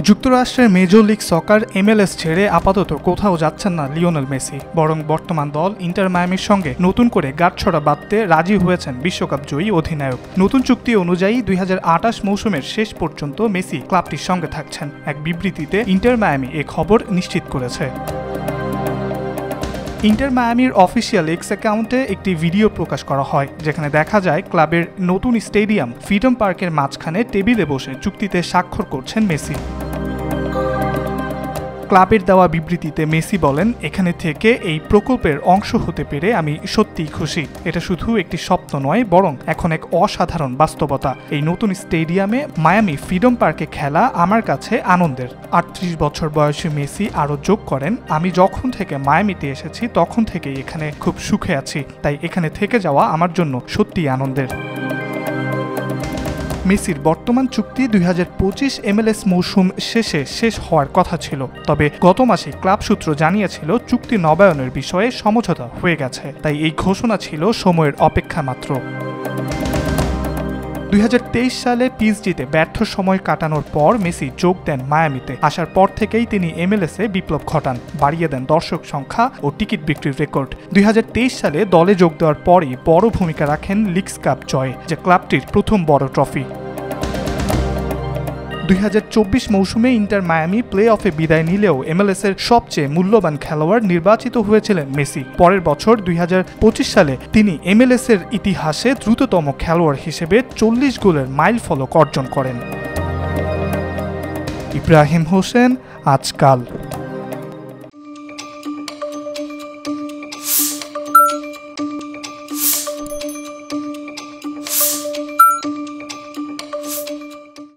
যুক্তরাষ্ট্রের major league সকার MLS ছেড়ে আপাতত কোথাও যাচ্ছেন না লিওনেল মেসি, বরং বর্তমান দল ইন্টার মায়ামির সঙ্গে নতুন করে গাঁটছড়া বাঁধতে রাজি হয়েছেন বিশ্বকাপ জয়ী অধিনায়ক। নতুন চুক্তি অনুযায়ী 2028 মৌসুমের শেষ পর্যন্ত মেসি ক্লাবটির সঙ্গে থাকছেন। এক বিবৃতিতে ইন্টার মায়ামি এ খবর নিশ্চিত করেছে। ইন্টার মায়ামির অফিসিয়াল এক্স অ্যাকাউন্টে একটি ভিডিও প্রকাশ করা হয়, যেখানে দেখা যায় ক্লাবের নতুন স্টেডিয়াম ফ্রিডম পার্কের মাঝখানে টেবিলে বসে চুক্তিতে স্বাক্ষর করছেন মেসি। ক্লাবের দেওয়া বিবৃতিতে মেসি বলেন, এখানে থেকে এই প্রকল্পের অংশ হতে পেরে আমি সত্যিই খুশি। এটা শুধু একটি স্বপ্ন নয়, বরং এখন এক অসাধারণ বাস্তবতা। এই নতুন স্টেডিয়ামে মায়ামি ফ্রিডম পার্কে খেলা আমার কাছে আনন্দের। 38 বছর বয়সী মেসি আরও যোগ করেন, আমি যখন থেকে মায়ামিতে এসেছি তখন থেকেই এখানে খুব সুখে আছি, তাই এখানে থেকে যাওয়া আমার জন্য সত্যিই আনন্দের। মেসির বর্তমান চুক্তি 2025 MLS মৌসুম শেষ হওয়ার কথা ছিল, তবে গত মাসে ক্লাব সূত্র জানিয়েছিল চুক্তি নবায়নের বিষয়ে সমঝোতা হয়ে গেছে, তাই এই ঘোষণা ছিল সময়ের অপেক্ষা মাত্র। 2023 সালে পিএসজিতে ব্যর্থ সময় কাটানোর পর মেসি যোগ দেন মায়ামিতে। আসার পর থেকেই তিনি MLS-এ বিপ্লব ঘটান, বাড়িয়ে দেন দর্শক সংখ্যা ও টিকিট বিক্রির রেকর্ড। 2023 সালে দলে যোগ দেওয়ার পরই বড় ভূমিকা রাখেন লিগস কাপ জয়ে, যা ক্লাবটির প্রথম বড় ট্রফি। 2024 মৌসুমে ইন্টার মায়ামি প্লে অফে বিদায় নিলেও MLS-এর সবচেয়ে মূল্যবান খেলোয়াড় নির্বাচিত হয়েছিলেন মেসি। পরের বছর 2025 সালে তিনি MLS-এর ইতিহাসে দ্রুততম খেলোয়াড় হিসেবে 40 গোলের মাইলফলক অর্জন করেন। ইব্রাহিম হোসেন, আজকাল।